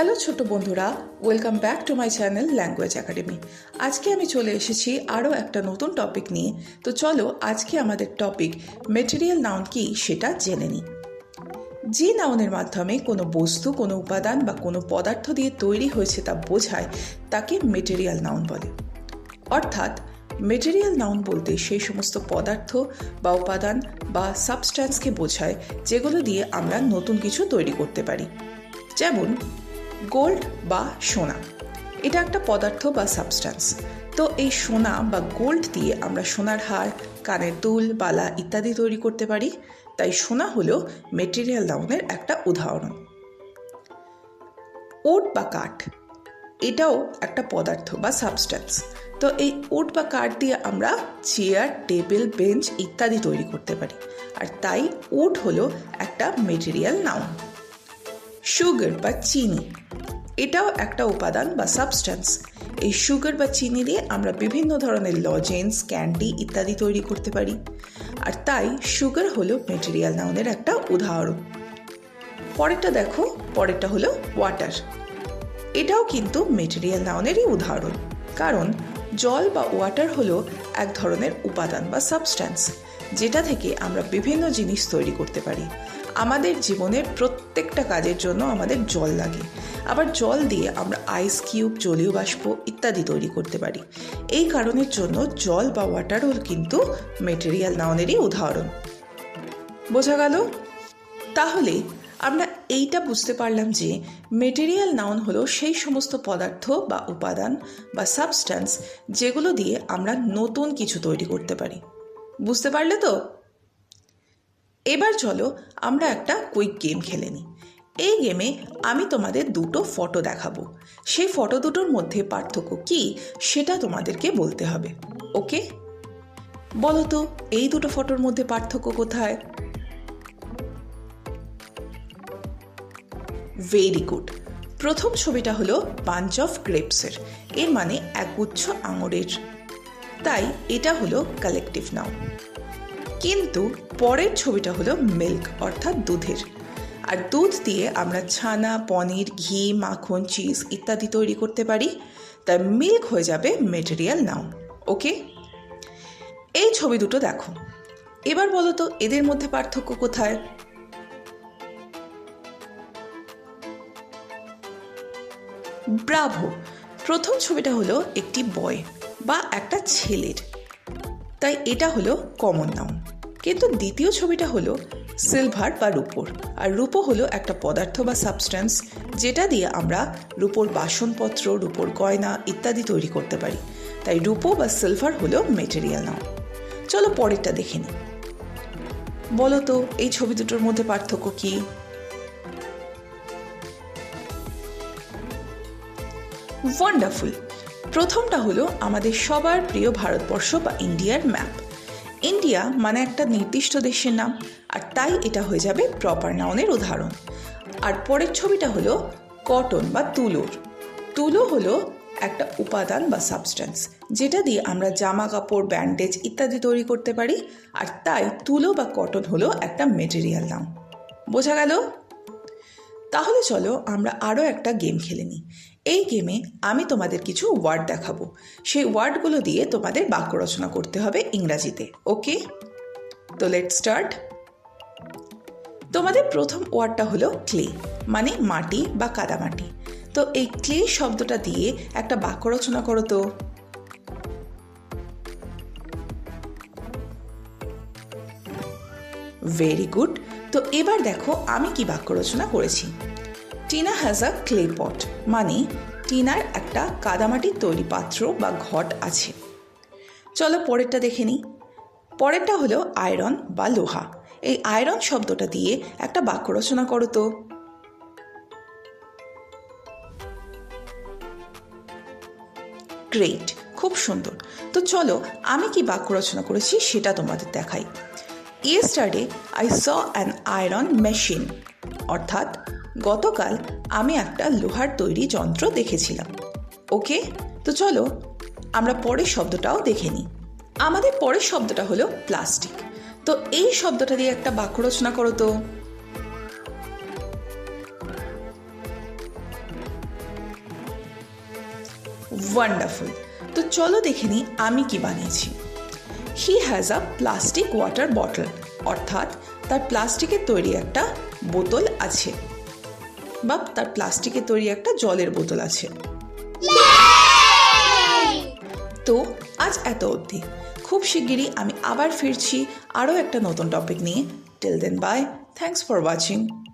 Hello ছোট বন্ধুরা, welcome back to my channel language academy. আজকে আমি চলে এসেছি আরও একটা নতুন টপিক নিয়ে। তো চলো আজকে আমাদের টপিক মেটেরিয়াল নাউন কি সেটা জেনে নিই। যে নাউনের মাধ্যমে কোনো বস্তু, কোনো উপাদান বা কোনো পদার্থ দিয়ে তৈরি হয়েছে তা বোঝায় তাকে মেটেরিয়াল নাউন বলে। অর্থাৎ মেটেরিয়াল নাউন বলতে সেই সমস্ত পদার্থ বা উপাদান বা সাবস্ট্যান্সকে বোঝায় যেগুলো দিয়ে আমরা নতুন কিছু তৈরি করতে পারি। যেমন গোল্ড বা সোনা, এটা একটা পদার্থ বা সাবস্ট্যান্স। তো এই সোনা বা গোল্ড দিয়ে আমরা সোনার হার, কানের দুল, বালা ইত্যাদি তৈরি করতে পারি। তাই সোনা হলো মেটেরিয়াল নাউনের একটা উদাহরণ। উড বা কাঠ, এটাও একটা পদার্থ বা সাবস্ট্যান্স। তো এই উড বা কাঠ দিয়ে আমরা চেয়ার, টেবিল, বেঞ্চ ইত্যাদি তৈরি করতে পারি। আর তাই উড হলো একটা মেটেরিয়াল নাউন। সুগার বা চিনি, এটাও একটা উপাদান বা সাবস্ট্যান্স। এই সুগার বা চিনি দিয়ে আমরা বিভিন্ন ধরনের লজেন্স, ক্যান্ডি ইত্যাদি তৈরি করতে পারি। আর তাই সুগার হলো মেটেরিয়াল নাউনের একটা উদাহরণ। পরেরটা দেখো, পরেরটা হলো ওয়াটার। এটাও কিন্তু মেটেরিয়াল নাউনেরই উদাহরণ, কারণ জল বা ওয়াটার হলো এক ধরনের উপাদান বা সাবস্ট্যান্স, যেটা থেকে আমরা বিভিন্ন জিনিস তৈরি করতে পারি। আমাদের জীবনের প্রত্যেকটা কাজের জন্য আমাদের জল লাগে। আবার জল দিয়ে আমরা আইস কিউব, জলীয় বাষ্প ইত্যাদি তৈরি করতে পারি। এই কারণের জন্য জল বা ওয়াটারও কিন্তু মেটেরিয়াল নাউনেরই উদাহরণ। বোঝা গেল? তাহলে আমরা এইটা বুঝতে পারলাম যে মেটেরিয়াল নাউন হলো সেই সমস্ত পদার্থ বা উপাদান বা সাবস্ট্যান্স যেগুলো দিয়ে আমরা নতুন কিছু তৈরি করতে পারি। বুঝতে পারলে তো? এবার চলো আমরা একটা কুইক গেম খেলে নিই। এই গেমে আমি তোমাদের দুটো ফটো দেখাবো। সেই ফটো দুটোর মধ্যে পার্থক্য কি সেটা তোমাদেরকে বলতে হবে। ওকে, বলো তো এই দুটো ফটোর মধ্যে পার্থক্য কোথায়? Very good. প্রথম ছবিটা হলো বাঞ্চ অফ গ্রেপসের, এর মানে একগুচ্ছ আঙুরের, তাই এটা হলো কালেকটিভ নাউন। কিন্তু পরের ছবিটা হলো মিল্ক অর্থাৎ দুধের, আর দুধ দিয়ে আমরা ছানা, পনির, ঘি, মাখন, চিজ ইত্যাদি তৈরি করতে পারি। তাই মিল্ক হয়ে যাবে মেটেরিয়াল নাউন। ওকে, এই ছবি দুটো দেখো। এবার বলো তো এদের মধ্যে পার্থক্য কোথায়? ব্রাভো। প্রথম ছবিটা হলো একটি বয় বা একটা ছেলের, তাই এটা হলো কমন নাউন। কিন্তু দ্বিতীয় ছবিটা হলো সিলভার বা রূপোর, আর রূপো হলো একটা পদার্থ বা সাবস্ট্যান্স যেটা দিয়ে আমরা রূপোর বাসনপত্র, রূপোর গয়না ইত্যাদি তৈরি করতে পারি। তাই রূপো বা সিলভার হলো মেটেরিয়াল নাউন। চলো পরেরটা দেখে নিই। বলো তো এই ছবি দুটোর মধ্যে পার্থক্য কি? ওয়ান্ডারফুল। প্রথমটা হলো আমাদের সবার প্রিয় ভারতবর্ষ বা ইন্ডিয়ার ম্যাপ। ইন্ডিয়া মানে একটা নির্দিষ্ট দেশের নাম, আর তাই এটা হয়ে যাবে প্রপার নাউনের উদাহরণ। আর পরের ছবিটা হলো কটন বা তুলোর। তুলো হলো একটা উপাদান বা সাবস্ট্যান্স যেটা দিয়ে আমরা জামা কাপড়, ব্যান্ডেজ ইত্যাদি তৈরি করতে পারি। আর তাই তুলো বা কটন হলো একটা মেটেরিয়াল নাউন। বোঝা গেল? তাহলে চলো আমরা আরও একটা গেম খেলে নিই। এই গেমে আমি তোমাদের কিছু ওয়ার্ড দেখাবো। সেই ওয়ার্ডগুলো দিয়ে তোমাদের বাক্য রচনা করতে হবে ইংরাজিতে। ওকে, তো লেটস স্টার্ট। তোমাদের প্রথম ওয়ার্ডটা হলো ক্লে, মানে মাটি বা কাদামাটি। তো এই ক্লে শব্দটা দিয়ে একটা বাক্য রচনা করো তো। Very good. তো এবার দেখো আমি কি বাক্য রচনা করেছি। টিনা হ্যাজ আ ক্লে পট, মানে টিনার একটা কাদামাটির তৈরি পাত্র বা ঘট আছে। চলো পরেরটা দেখে নিই। পরেরটা হলো আয়রন বা লোহা। এই আয়রন শব্দটা দিয়ে একটা বাক্য রচনা করো তো। গ্রেট, খুব সুন্দর। তো চলো আমি কি বাক্য রচনা করেছি সেটা তোমাদের দেখাই। Yesterday I saw an iron machine, অর্থাৎ গতকাল আমি একটা লোহার তৈরি যন্ত্র দেখেছিলাম। ওকে, তো চলো আমরা পরের শব্দটাও দেখে নিই। আমাদের পরের শব্দটা হলো প্লাস্টিক। তো এই শব্দটা দিয়ে একটা বাক্য রচনা করো তো। ওয়ান্ডারফুল। তো চলো দেখে নিই আমি কি বানিয়েছি। He has a plastic water bottle, অর্থাৎ তার প্লাস্টিকের তৈরি একটা বোতল আছে, বা তার প্লাস্টিকের তৈরি একটা জলের বোতল আছে। তো আজ এত অবধি। খুব শিগগিরই আমি আবার ফিরছি আরও একটা নতুন টপিক নিয়ে। Till then bye, thanks for watching.